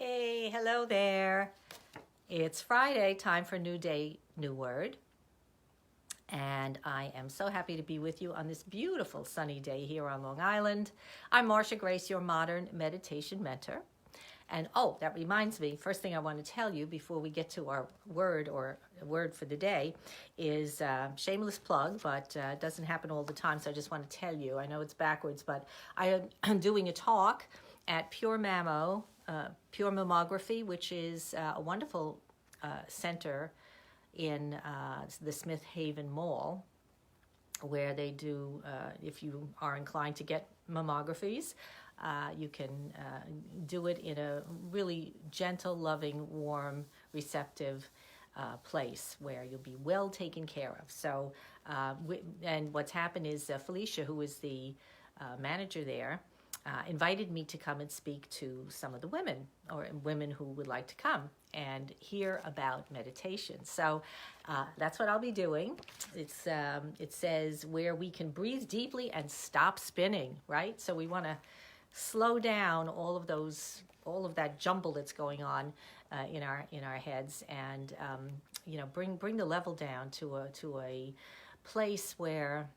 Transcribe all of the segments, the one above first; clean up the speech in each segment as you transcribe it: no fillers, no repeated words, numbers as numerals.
Hey, hello there. It's Friday, time for New Day, New Word. And I am so happy to be with you on this beautiful sunny day here on Long Island. I'm Marcia Grace, your modern meditation mentor. And oh, that reminds me, first thing I want to tell you before we get to our word or word for the day is shameless plug, but it doesn't happen all the time. So I just want to tell you, I know it's backwards, but I am doing a talk at Pure Mammography, which is a wonderful center in the Smith Haven Mall, where they do, if you are inclined to get mammographies, you can do it in a really gentle, loving, warm, receptive place where you'll be well taken care of. So, and what's happened is Felicia, who is the manager there, invited me to come and speak to some of the women or women who would like to come and hear about meditation. So that's what I'll be doing. It says where we can breathe deeply and stop spinning, right? So we want to slow down all of that jumble that's going on in our heads, and bring the level down to a place where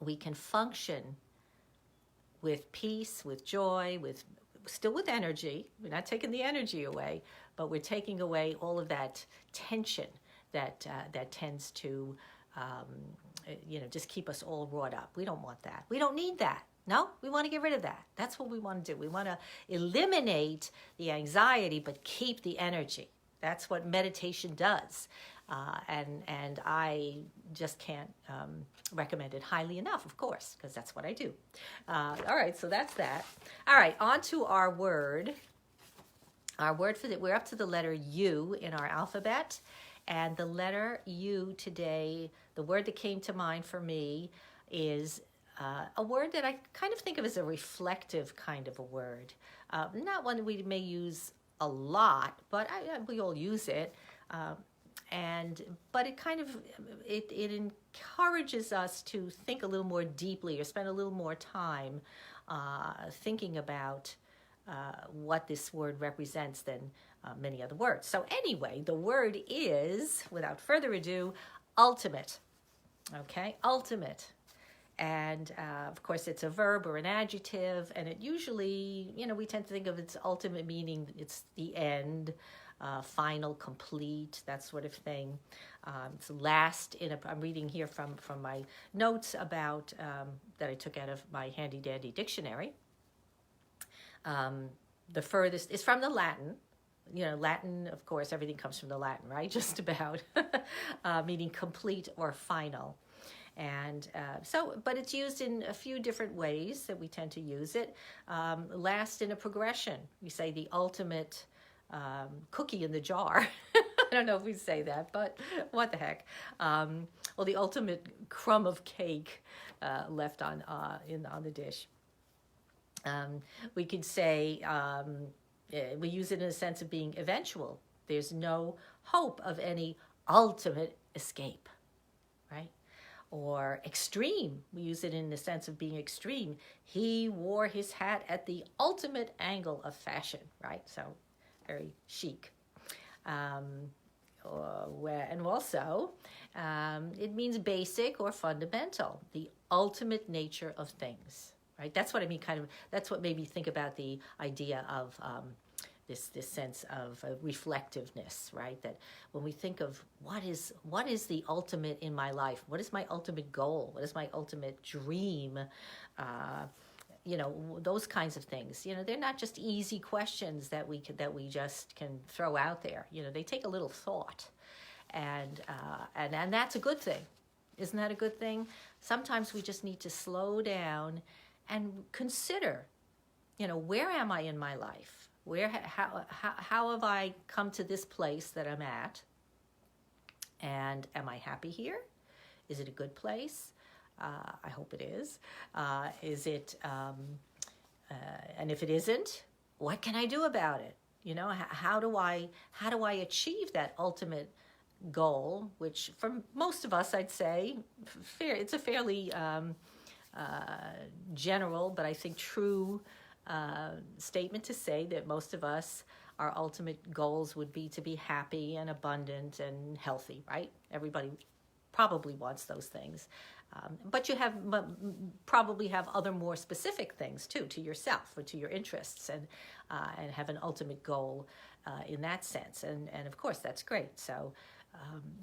we can function with peace, with joy, still with energy. We're not taking the energy away, but we're taking away all of that tension that tends to just keep us all wrought up. We don't want that. We don't need that. No, we want to get rid of that. That's what we want to do. We want to eliminate the anxiety, but keep the energy. That's what meditation does. And I just can't recommend it highly enough, of course, because that's what I do. All right, so that's that. All right, on to our word. Our word we're up to the letter U in our alphabet. And the letter U today, the word that came to mind for me is a word that I kind of think of as a reflective kind of a word. Not one that we may use a lot, but we all use it. But it kind of it encourages us to think a little more deeply or spend a little more time thinking about what this word represents than many other words. So anyway, the word is, without further ado, ultimate. Okay, ultimate. And of course, it's a verb or an adjective, and it usually, we tend to think of its ultimate meaning, it's the end, final, complete, that sort of thing. It's last I'm reading here from my notes about that I took out of my handy dandy dictionary. The furthest is from the Latin. Latin, of course, everything comes from the Latin, right? Just about, meaning complete or final. And but it's used in a few different ways that we tend to use it. Last in a progression, we say the ultimate cookie in the jar. I don't know if we say that, but what the heck? Well, the ultimate crumb of cake left on the dish. We could say we use it in a sense of being eventual. There's no hope of any ultimate escape, right? Or extreme. We use it in the sense of being extreme. He wore his hat at the ultimate angle of fashion, right? So very chic. And also, it means basic or fundamental, the ultimate nature of things, right? That's what I mean, that's what made me think about the idea of this sense of reflectiveness, right? That when we think of what is the ultimate in my life, what is my ultimate goal, what is my ultimate dream, those kinds of things. They're not just easy questions that we just can throw out there. They take a little thought, and that's a good thing. Isn't that a good thing? Sometimes we just need to slow down and consider, where am I in my life? How have I come to this place that I'm at? And am I happy here? Is it a good place? I hope it is. Is it? And if it isn't, what can I do about it? How do I achieve that ultimate goal? Which, for most of us, I'd say, it's a fairly general, but I think true statement to say that most of us, our ultimate goals would be to be happy and abundant and healthy, right? Everybody probably wants those things. But you probably have other more specific things too, to yourself or to your interests, and have an ultimate goal in that sense. And of course, that's great. So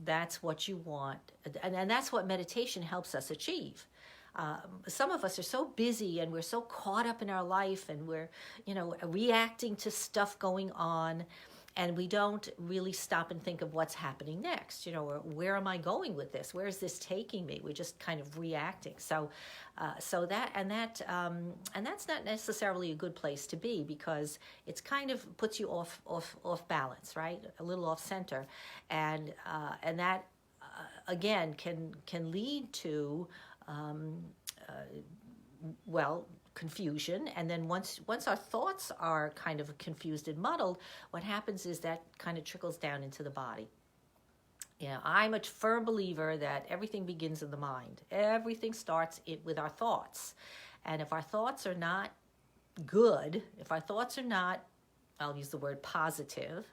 that's what you want. And that's what meditation helps us achieve. Some of us are so busy and we're so caught up in our life, and we're, reacting to stuff going on, and we don't really stop and think of what's happening next, or where am I going with this? Where is this taking me? We're just kind of reacting. So that's not necessarily a good place to be, because it's kind of puts you off balance, right? A little off center, and that again can lead to confusion. And then once our thoughts are kind of confused and muddled, what happens is that kind of trickles down into the body. I'm a firm believer that everything begins in the mind. Everything starts with our thoughts. And if our thoughts are not good, if our thoughts are not, I'll use the word positive,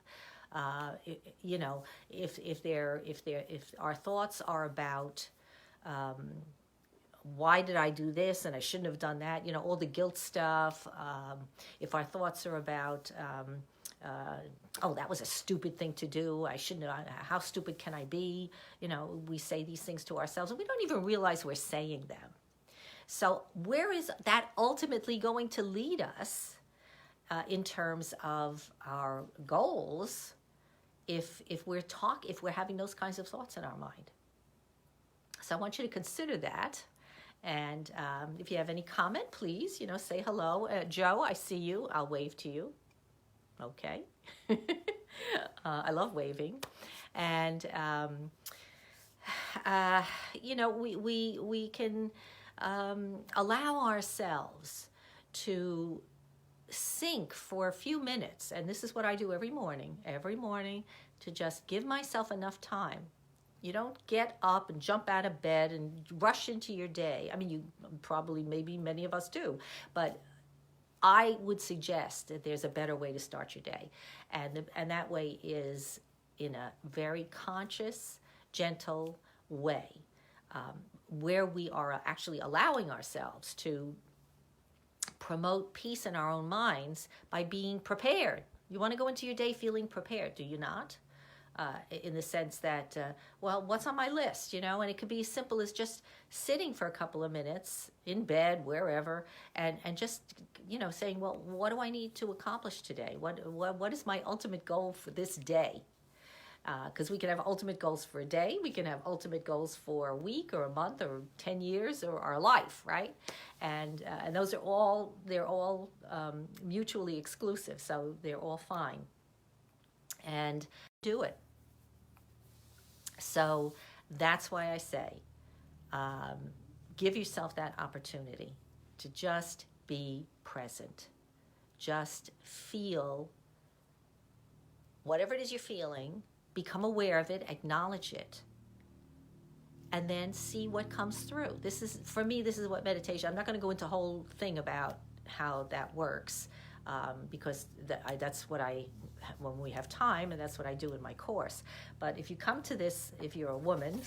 if our thoughts are about, why did I do this and I shouldn't have done that? All the guilt stuff. If our thoughts are about, that was a stupid thing to do. I shouldn't have, how stupid can I be? We say these things to ourselves and we don't even realize we're saying them. So where is that ultimately going to lead us in terms of our goals if we're having those kinds of thoughts in our mind? So I want you to consider that. And if you have any comment, please, say hello. Joe, I see you. I'll wave to you. Okay. I love waving. And, we can allow ourselves to sink for a few minutes. And this is what I do every morning, to just give myself enough time. You don't get up and jump out of bed and rush into your day. I mean, you probably, maybe many of us do, but I would suggest that there's a better way to start your day. And that way is in a very conscious, gentle way, where we are actually allowing ourselves to promote peace in our own minds by being prepared. You want to go into your day feeling prepared, do you not? In the sense that, what's on my list, and it could be as simple as just sitting for a couple of minutes in bed, wherever, and just, saying, well, what do I need to accomplish today? What is my ultimate goal for this day? Because we can have ultimate goals for a day, we can have ultimate goals for a week or a month or 10 years or our life, right? And those are they're all mutually exclusive, so they're all fine. And do it. So that's why I say, give yourself that opportunity to just be present. Just feel whatever it is you're feeling, become aware of it, acknowledge it, and then see what comes through. This is what meditation, I'm not going to go into a whole thing about how that works, because that's what when we have time, and that's what I do in my course. But if you come to this, if you're a woman,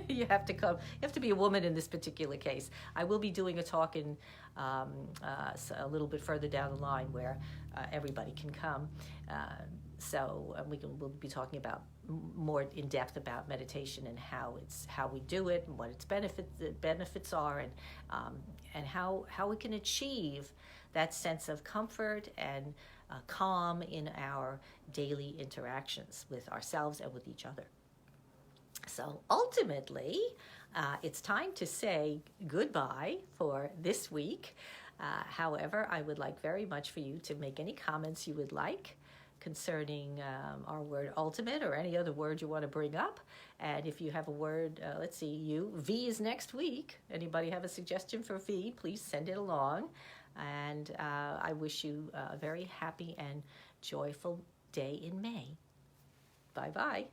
you have to be a woman in this particular case. I will be doing a talk in a little bit further down the line where everybody can come. We'll be talking about more in depth about meditation and how we do it and what its benefits are, and how we can achieve that sense of comfort and calm in our daily interactions with ourselves and with each other. So ultimately, it's time to say goodbye for this week. However, I would like very much for you to make any comments you would like concerning our word ultimate or any other word you want to bring up. And if you have a word, let's see, V is next week. Anybody have a suggestion for V? Please send it along. And I wish you a very happy and joyful day in May. Bye-bye.